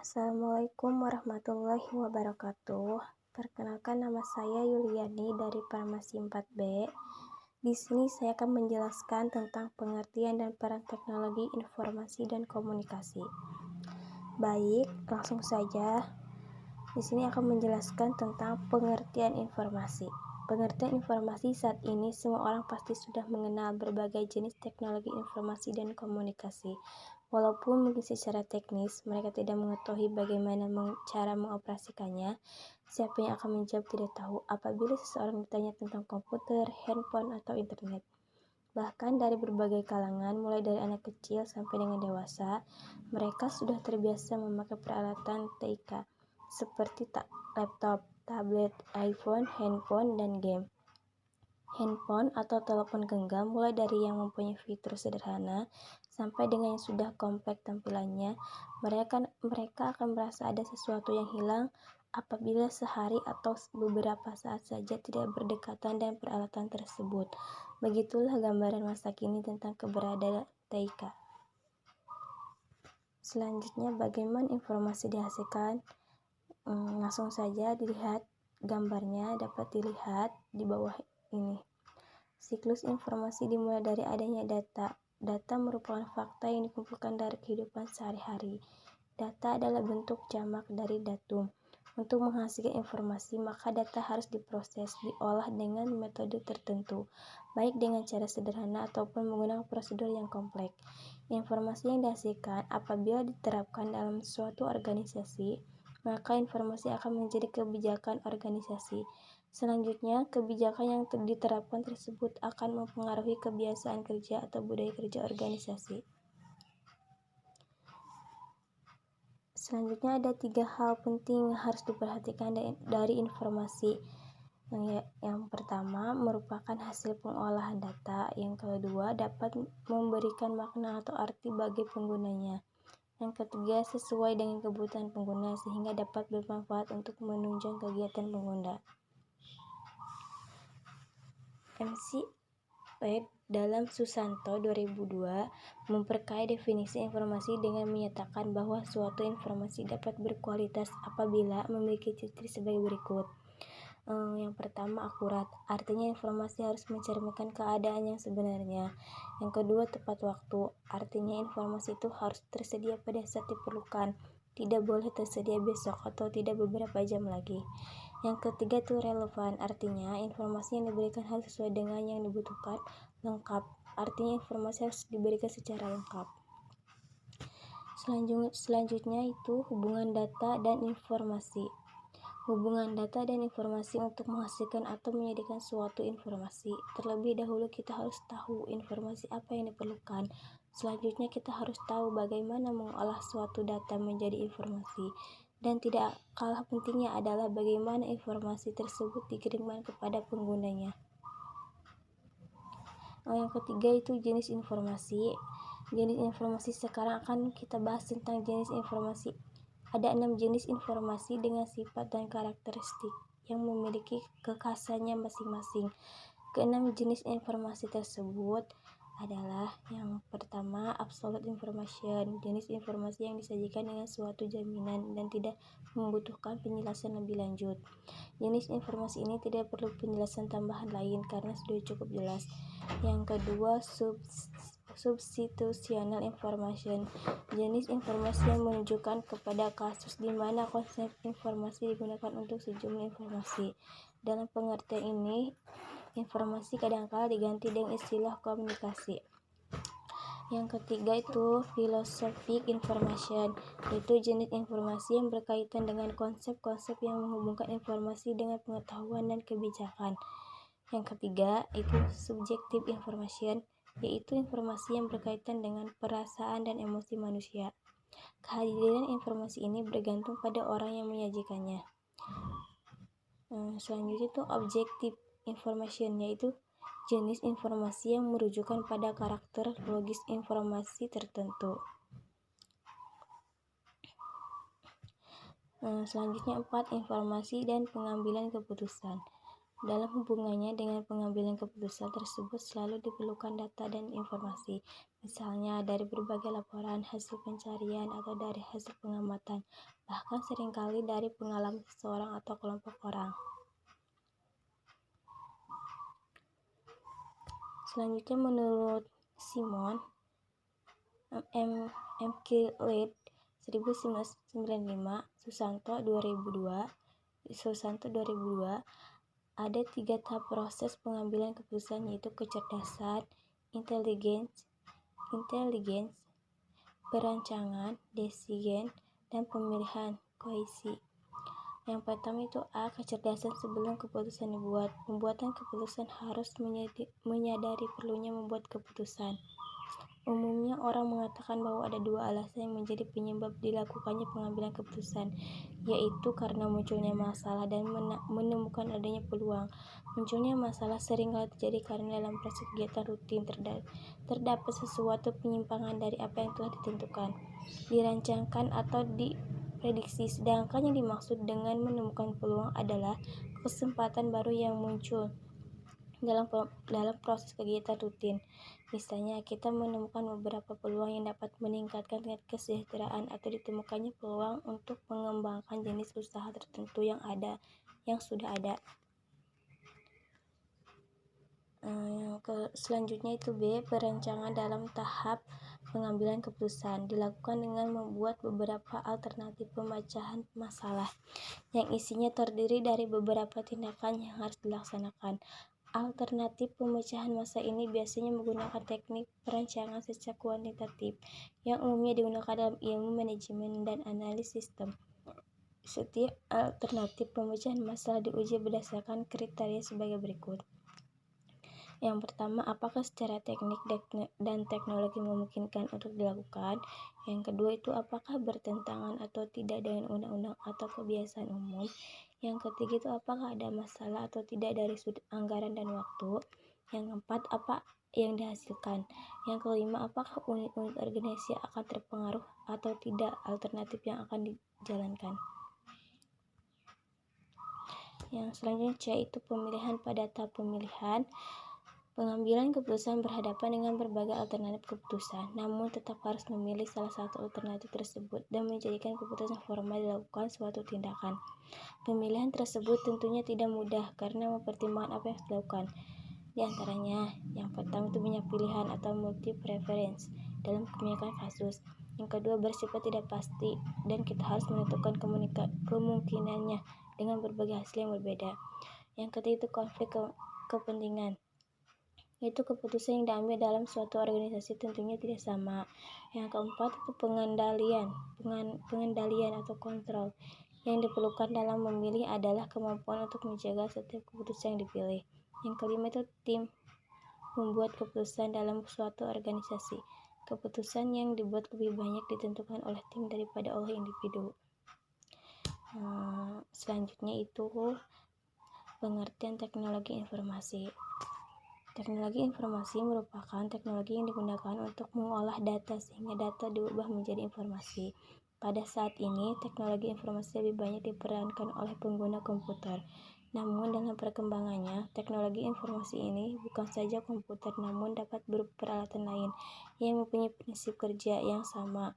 Assalamualaikum warahmatullahi wabarakatuh. Perkenalkan, nama saya Yuliani dari Farmasi 4B. Di sini saya akan menjelaskan tentang pengertian dan peran teknologi informasi dan komunikasi. Baik, langsung saja. Di sini akan menjelaskan tentang pengertian informasi. Pengertian informasi saat ini semua orang pasti sudah mengenal berbagai jenis teknologi informasi dan komunikasi. Walaupun mungkin secara teknis mereka tidak mengetahui bagaimana cara mengoperasikannya, siapa yang akan menjawab tidak tahu apabila seseorang ditanya tentang komputer, handphone, atau internet. Bahkan dari berbagai kalangan, mulai dari anak kecil sampai dengan dewasa, mereka sudah terbiasa memakai peralatan TIK seperti laptop, tablet, iPhone, handphone, dan game. Handphone atau telepon genggam mulai dari yang mempunyai fitur sederhana sampai dengan yang sudah kompak tampilannya, mereka akan merasa ada sesuatu yang hilang apabila sehari atau beberapa saat saja tidak berdekatan dengan peralatan tersebut. Begitulah gambaran masa kini tentang keberadaan TIK. Selanjutnya, bagaimana informasi dihasilkan? Langsung saja dilihat gambarnya, dapat dilihat di bawah ini. Siklus informasi dimulai dari adanya data. Data merupakan fakta yang dikumpulkan dari kehidupan sehari-hari. Data adalah bentuk jamak dari datum. Untuk menghasilkan informasi, maka data harus diproses, diolah dengan metode tertentu, baik dengan cara sederhana ataupun menggunakan prosedur yang kompleks. Informasi yang dihasilkan apabila diterapkan dalam suatu organisasi, maka informasi akan menjadi kebijakan organisasi. Selanjutnya, kebijakan yang diterapkan tersebut akan mempengaruhi kebiasaan kerja atau budaya kerja organisasi. Selanjutnya, ada 3 hal penting yang harus diperhatikan dari informasi. Yang pertama, merupakan hasil pengolahan data. Yang kedua, dapat memberikan makna atau arti bagi penggunanya. Yang ketiga, sesuai dengan kebutuhan pengguna sehingga dapat bermanfaat untuk menunjang kegiatan pengguna. MC Webb dalam Susanto 2002 memperkaya definisi informasi dengan menyatakan bahwa suatu informasi dapat berkualitas apabila memiliki ciri sebagai berikut. Yang pertama, akurat. Artinya informasi harus mencerminkan keadaan yang sebenarnya. Yang kedua, tepat waktu. Artinya informasi itu harus tersedia pada saat diperlukan. Tidak boleh tersedia besok atau tidak beberapa jam lagi. Yang ketiga itu relevan, artinya informasi yang diberikan harus sesuai dengan yang dibutuhkan. Lengkap, artinya informasi harus diberikan secara lengkap. Selanjutnya itu hubungan data dan informasi. Hubungan data dan informasi untuk menghasilkan atau menyediakan suatu informasi. Terlebih dahulu kita harus tahu informasi apa yang diperlukan. Selanjutnya kita harus tahu bagaimana mengolah suatu data menjadi informasi. Dan tidak kalah pentingnya adalah bagaimana informasi tersebut dikirimkan kepada penggunanya. Yang ketiga itu jenis informasi. Jenis informasi sekarang akan kita bahas tentang jenis informasi. Ada 6 jenis informasi dengan sifat dan karakteristik yang memiliki kekhasannya masing-masing. Keenam jenis informasi tersebut adalah yang pertama, absolute information, jenis informasi yang disajikan dengan suatu jaminan dan tidak membutuhkan penjelasan lebih lanjut. Jenis informasi ini tidak perlu penjelasan tambahan lain karena sudah cukup jelas. Yang kedua, substitutional information, jenis informasi yang menunjukkan kepada kasus di mana konsep informasi digunakan untuk sejumlah informasi. Dalam pengertian ini, informasi kadangkala diganti dengan istilah komunikasi. Yang ketiga itu philosophic information, itu jenis informasi yang berkaitan dengan konsep-konsep yang menghubungkan informasi dengan pengetahuan dan kebijakan. Yang ketiga itu subjective information, yaitu informasi yang berkaitan dengan perasaan dan emosi manusia. Kehadiran informasi ini bergantung pada orang yang menyajikannya. Selanjutnya itu objective information, yaitu jenis informasi yang merujukan pada karakter logis informasi tertentu. Selanjutnya 4, informasi dan pengambilan keputusan. Dalam hubungannya dengan pengambilan keputusan tersebut selalu diperlukan data dan informasi, misalnya dari berbagai laporan, hasil pencarian, atau dari hasil pengamatan, bahkan seringkali dari pengalaman seseorang atau kelompok orang. Selanjutnya, menurut Simon McLeod 1995, Susanto 2002, ada 3 tahap proses pengambilan keputusan, yaitu kecerdasan, inteligens, perancangan, decision, dan pemilihan, koisi. Yang pertama itu A. Kecerdasan sebelum keputusan dibuat. Pembuatan keputusan harus menyadari perlunya membuat keputusan. Umumnya orang mengatakan bahwa ada 2 alasan yang menjadi penyebab dilakukannya pengambilan keputusan, yaitu karena munculnya masalah dan menemukan adanya peluang. Munculnya masalah seringkali terjadi karena dalam proses kegiatan rutin terdapat sesuatu penyimpangan dari apa yang telah ditentukan, dirancangkan, atau diprediksi, sedangkan yang dimaksud dengan menemukan peluang adalah kesempatan baru yang muncul dalam proses kegiatan rutin. Misalnya, kita menemukan beberapa peluang yang dapat meningkatkan tingkat kesejahteraan, atau ditemukannya peluang untuk mengembangkan jenis usaha tertentu yang sudah ada. Selanjutnya itu B. Perancangan dalam tahap pengambilan keputusan dilakukan dengan membuat beberapa alternatif pemecahan masalah yang isinya terdiri dari beberapa tindakan yang harus dilaksanakan. Alternatif pemecahan masalah ini biasanya menggunakan teknik perancangan secara kuantitatif yang umumnya digunakan dalam ilmu manajemen dan analisis sistem. Setiap alternatif pemecahan masalah diuji berdasarkan kriteria sebagai berikut. Yang pertama, apakah secara teknik dan teknologi memungkinkan untuk dilakukan? Yang kedua itu, apakah bertentangan atau tidak dengan undang-undang atau kebiasaan umum? Yang ketiga itu, apakah ada masalah atau tidak dari sudut anggaran dan waktu? Yang keempat, apa yang dihasilkan? Yang kelima, apakah unit-unit organisasi akan terpengaruh atau tidak alternatif yang akan dijalankan? Yang selanjutnya C itu pemilihan. Pada tahap pemilihan, pengambilan keputusan berhadapan dengan berbagai alternatif keputusan, namun tetap harus memilih salah satu alternatif tersebut dan menjadikan keputusan formal dilakukan suatu tindakan. Pemilihan tersebut tentunya tidak mudah karena mempertimbangkan apa yang harus dilakukan. Di antaranya, yang pertama itu banyak pilihan atau multi preference dalam kebanyakan kasus. Yang kedua, bersifat tidak pasti dan kita harus menentukan kemungkinannya dengan berbagai hasil yang berbeda. Yang ketiga itu konflik kepentingan, yaitu keputusan yang diambil dalam suatu organisasi tentunya tidak sama. Yang keempat itu pengendalian atau kontrol. Yang diperlukan dalam memilih adalah kemampuan untuk menjaga setiap keputusan yang dipilih. Yang kelima itu tim membuat keputusan dalam suatu organisasi. Keputusan yang dibuat lebih banyak ditentukan oleh tim daripada oleh individu. Selanjutnya itu pengertian teknologi informasi. Teknologi informasi merupakan teknologi yang digunakan untuk mengolah data sehingga data diubah menjadi informasi. Pada saat ini, teknologi informasi lebih banyak diperankan oleh pengguna komputer. Namun dalam perkembangannya, teknologi informasi ini bukan saja komputer, namun dapat berupa peralatan lain yang mempunyai prinsip kerja yang sama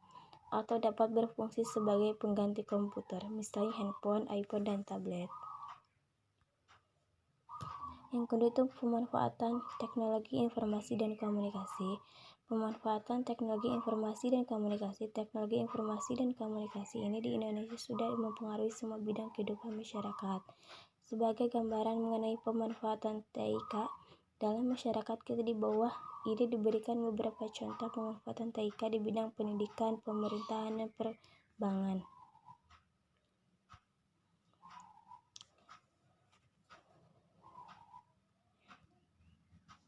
atau dapat berfungsi sebagai pengganti komputer, misalnya handphone, iPhone, dan tablet. Yang kedua itu pemanfaatan teknologi informasi dan komunikasi. Pemanfaatan teknologi informasi dan komunikasi. Teknologi informasi dan komunikasi ini di Indonesia sudah mempengaruhi semua bidang kehidupan masyarakat. Sebagai gambaran mengenai pemanfaatan TIK dalam masyarakat kita, di bawah ini diberikan beberapa contoh pemanfaatan TIK di bidang pendidikan, pemerintahan, dan perbankan.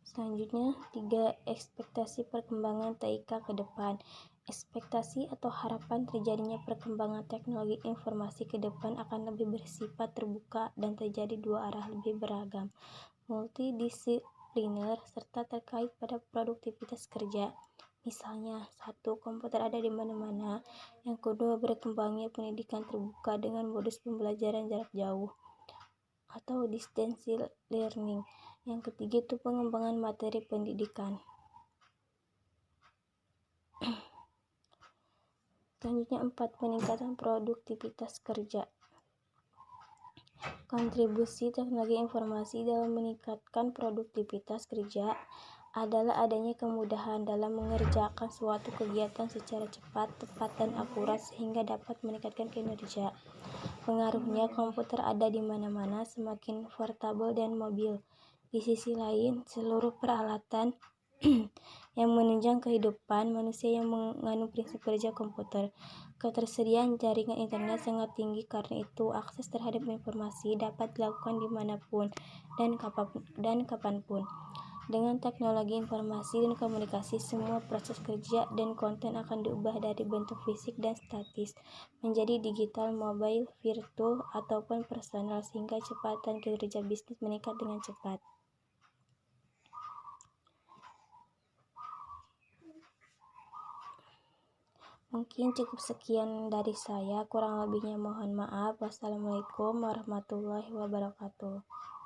Selanjutnya, 3 ekspektasi perkembangan TIK ke depan. Ekspektasi atau harapan terjadinya perkembangan teknologi informasi ke depan akan lebih bersifat terbuka dan terjadi 2 arah lebih beragam, multidisipliner, serta terkait pada produktivitas kerja. Misalnya, 1. Komputer ada di mana-mana. Yang kedua, berkembangnya pendidikan terbuka dengan modus pembelajaran jarak jauh. atau distance learning. Yang ketiga itu pengembangan materi pendidikan. Selanjutnya 4, peningkatan produktivitas kerja. Kontribusi teknologi informasi dalam meningkatkan produktivitas kerja adalah adanya kemudahan dalam mengerjakan suatu kegiatan secara cepat, tepat, dan akurat sehingga dapat meningkatkan kinerja. Pengaruhnya, komputer ada di mana-mana, semakin portable dan mobil. Di sisi lain, seluruh peralatan yang menunjang kehidupan manusia yang mengandung prinsip kerja komputer. Ketersediaan jaringan internet sangat tinggi, karena itu akses terhadap informasi dapat dilakukan dimanapun dan kapanpun. Dengan teknologi informasi dan komunikasi, semua proses kerja dan konten akan diubah dari bentuk fisik dan statis menjadi digital, mobile, virtual, ataupun personal, sehingga kecepatan kinerja bisnis meningkat dengan cepat. Mungkin cukup sekian dari saya, kurang lebihnya mohon maaf. Wassalamualaikum warahmatullahi wabarakatuh.